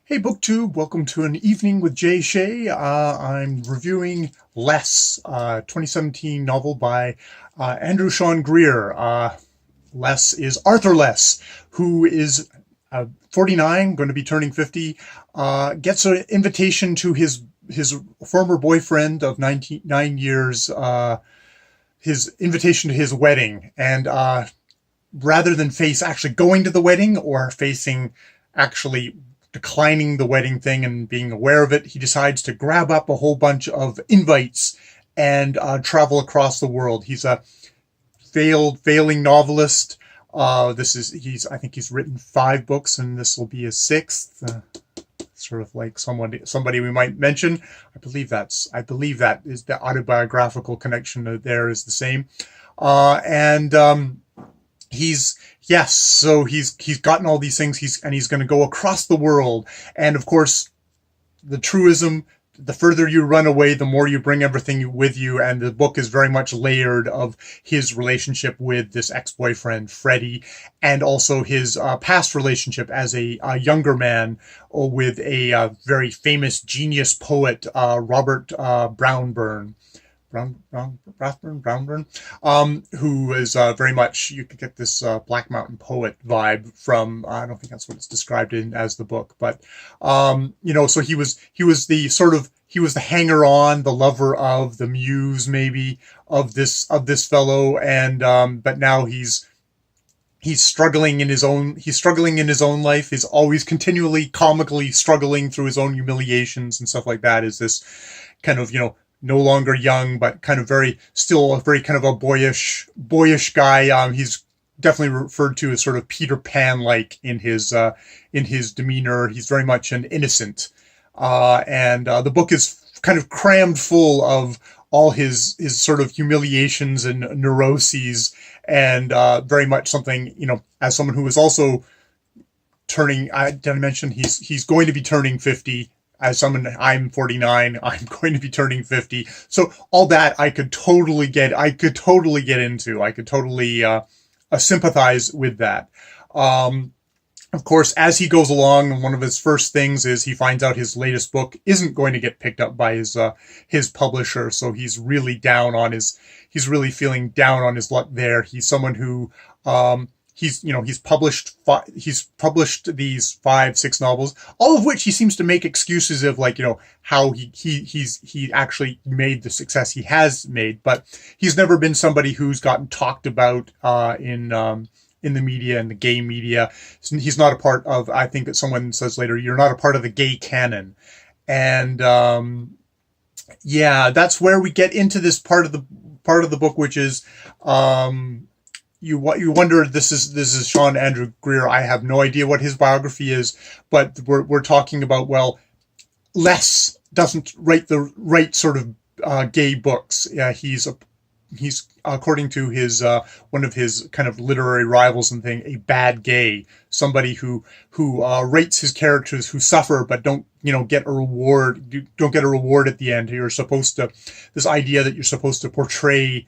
Hey BookTube, welcome to an evening with Jay Shea. I'm reviewing Less, 2017 novel by Andrew Sean Greer. Less is Arthur Less, who is 49, going to be turning 50, gets an invitation to his former boyfriend of 9 years, his invitation to his wedding. And rather than face actually going to the wedding or facing actually declining the wedding thing and being aware of it, he decides to grab up a whole bunch of invites and travel across the world. He's a failing novelist. I think he's written 5 books, and this will be his 6th. Sort of like somebody we might mention. I believe that is the autobiographical connection there is the same. So he's gotten all these things. He's going to go across the world. And of course, the truism, the further you run away, the more you bring everything with you. And the book is very much layered of his relationship with this ex-boyfriend, Freddie, and also his past relationship as a younger man with a very famous genius poet, Robert Brownburn. Brownburn, who is very much, you could get this Black Mountain Poet vibe from, I don't think that's what it's described in as the book, but, so he was the hanger-on, the lover of, the muse maybe of this fellow, and, but now he's struggling in his own life. He's always continually comically struggling through his own humiliations and stuff like that. Is this kind of, no longer young, but still a very kind of a boyish guy. He's definitely referred to as sort of Peter Pan-like in his demeanor. He's very much an innocent. And the book is kind of crammed full of all his sort of humiliations and neuroses, and very much something, as someone who is also turning, did I mention he's going to be turning 50. As someone, I'm 49, I'm going to be turning 50. So all that I could totally get into. I could totally sympathize with that. Of course, as he goes along, one of his first things is he finds out his latest book isn't going to get picked up by his publisher. So he's really feeling down on his luck there. He's someone who, he's published these 5-6 novels, all of which he seems to make excuses of, like, how he actually made the success he has made, but he's never been somebody who's gotten talked about in the media and the gay media. He's not a part of, I think that someone says later, you're not a part of the gay canon. And that's where we get into this part of the book, which is you wonder, this is Sean Andrew Greer. I have no idea what his biography is, but we're talking about, well, Less doesn't write the right sort of gay books. He's according to his one of his kind of literary rivals and thing, a bad gay, somebody who rates his characters who suffer but don't get a reward at the end. This idea that you're supposed to portray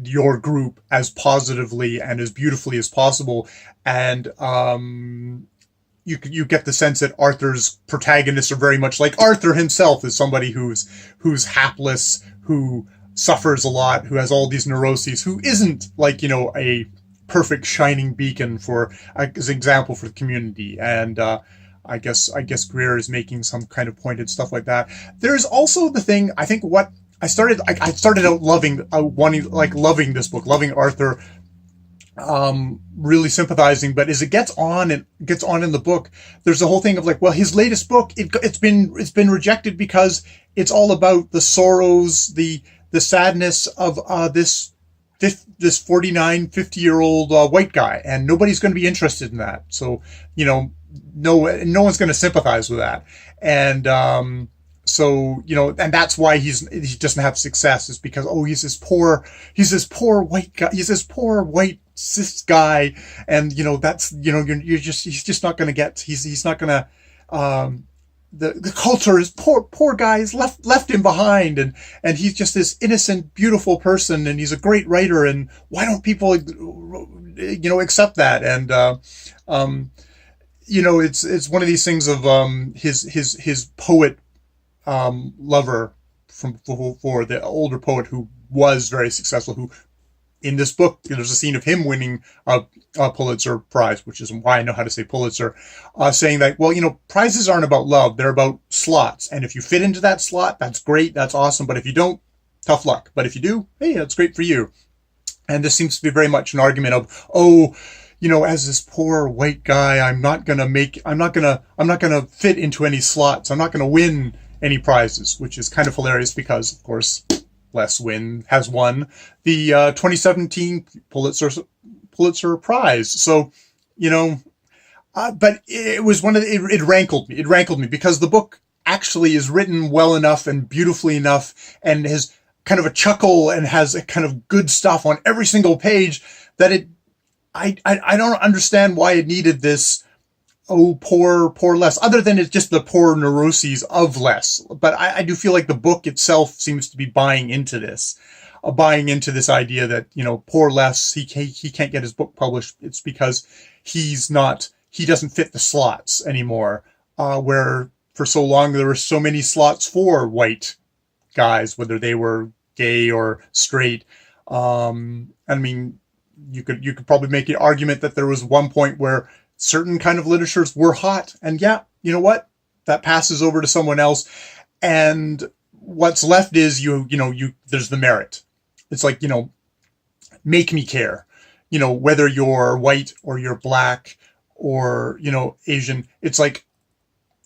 your group as positively and as beautifully as possible, and you get the sense that Arthur's protagonists are very much like Arthur himself, is somebody who's hapless, who suffers a lot, who has all these neuroses, who isn't like a perfect shining beacon as an example for the community. And I guess Greer is making some kind of pointed stuff like that. There's also the thing, I think, what I started out loving this book, loving Arthur, really sympathizing. But as it gets on in the book, there's the whole thing of, like, well, his latest book, it's been rejected because it's all about the sorrows, the sadness of this 49, 50-year-old white guy, and nobody's going to be interested in that. So no one's going to sympathize with that. And so, and that's why he doesn't have success, is because, he's this poor white guy, he's this poor white cis guy, and he's just not going to get, he's not going to, the culture is poor guys left him behind, and he's just this innocent, beautiful person, and he's a great writer, and why don't people accept that? And it's one of these things of his poet lover from for the older poet who was very successful, who in this book, there's a scene of him winning a Pulitzer Prize, which is why I know how to say Pulitzer, saying that, well, prizes aren't about love. They're about slots. And if you fit into that slot, that's great. That's awesome. But if you don't, tough luck. But if you do, hey, that's great for you. And this seems to be very much an argument of, as this poor white guy, I'm not going to fit into any slots. I'm not going to win any prizes, which is kind of hilarious because, of course, Les Wynn has won the 2017 Pulitzer Prize. So, but it was it rankled me. It rankled me because the book actually is written well enough and beautifully enough and has kind of a chuckle and has a kind of good stuff on every single page that I don't understand why it needed this, oh, poor Les, other than it's just the poor neuroses of Les. But I do feel like the book itself seems to be buying into this idea that, poor Les, he can't get his book published. It's because he doesn't fit the slots anymore, where for so long there were so many slots for white guys, whether they were gay or straight. I mean, you could probably make an argument that there was one point where certain kind of literatures were hot, and yeah, you know what? That passes over to someone else, and what's left is there's the merit. It's like, make me care. Whether you're white or you're black or Asian, it's like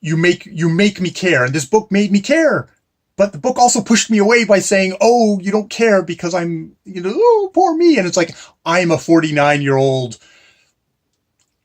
you make me care, and this book made me care. But the book also pushed me away by saying, oh, you don't care because I'm, oh, poor me. And it's like, I'm a 49-year-old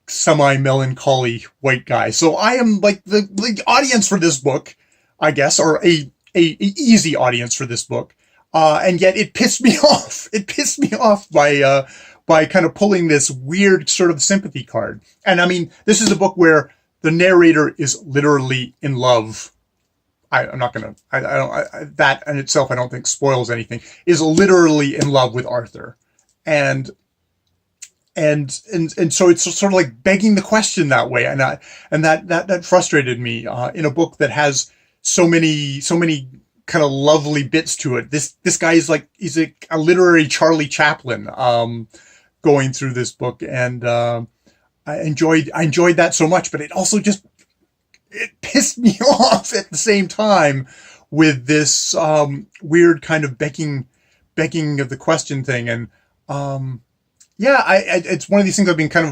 semi-melancholy white guy. So I am like the audience for this book, I guess, or a easy audience for this book. And yet it pissed me off. It pissed me off by kind of pulling this weird sort of sympathy card. And I mean, this is a book where the narrator is literally in love. I'm not going to, that in itself, I don't think spoils anything, is literally in love with Arthur. And so it's sort of like begging the question that way. And that frustrated me, in a book that has so many kind of lovely bits to it. This guy is like, he's a literary Charlie Chaplin, going through this book. And, I enjoyed that so much, but it also just, it pissed me off at the same time with this weird kind of begging of the question thing. And it's one of these things I've been kind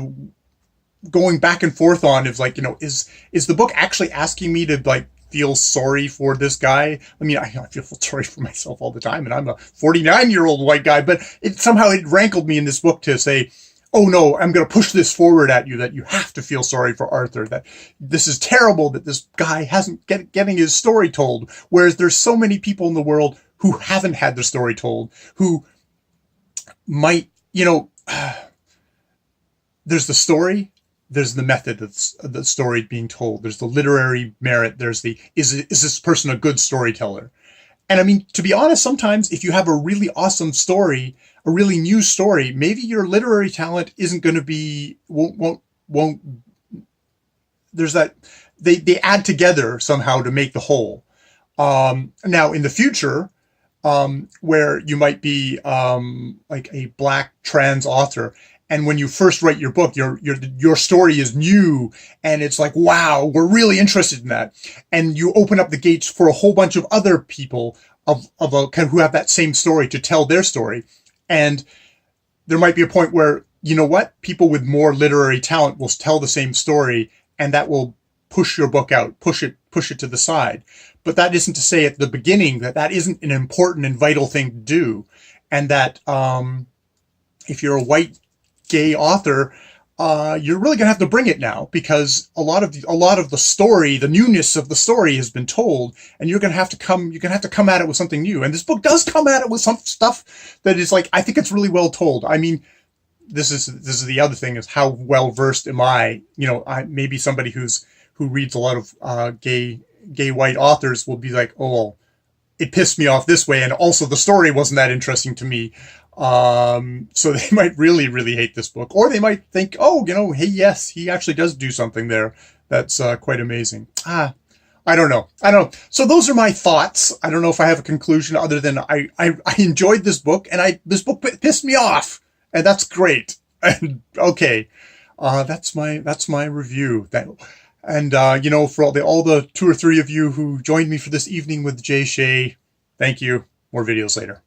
of going back and forth on. Is like, is the book actually asking me to like feel sorry for this guy? I mean, I feel sorry for myself all the time, and I'm a 49-year-old white guy. But it rankled me in this book to say, oh no, I'm going to push this forward at you, that you have to feel sorry for Arthur, that this is terrible that this guy hasn't getting his story told. Whereas there's so many people in the world who haven't had their story told, who might, there's the story, there's the method of the story being told, there's the literary merit, there's is this person a good storyteller? And I mean, to be honest, sometimes if you have a really awesome story, a really new story, maybe your literary talent isn't going to be, won't, there's that, they add together somehow to make the whole. Now in the future, where you might be, like a black trans author, and when you first write your book, your story is new, and it's like, wow, we're really interested in that. And you open up the gates for a whole bunch of other people of a kind of who have that same story to tell their story. And there might be a point where, you know what, people with more literary talent will tell the same story, and that will push your book out, push it to the side. But that isn't to say at the beginning that isn't an important and vital thing to do. And that, if you're a white gay author, you're really gonna have to bring it now, because a lot of the story, the newness of the story has been told, and you're gonna have to come at it with something new. And this book does come at it with some stuff that is like, I think it's really well told. I mean, this is the other thing, is how well versed am I? Maybe somebody who reads a lot of gay white authors will be like, oh, well, it pissed me off this way, and also the story wasn't that interesting to me. So they might really, really hate this book, or they might think, oh, hey, yes, he actually does do something there that's quite amazing. I don't know. So those are my thoughts. I don't know if I have a conclusion other than I enjoyed this book, and this book pissed me off, and that's great. And okay, that's my review. And for all the 2 or 3 of you who joined me for this evening with Jay Shea, thank you. More videos later.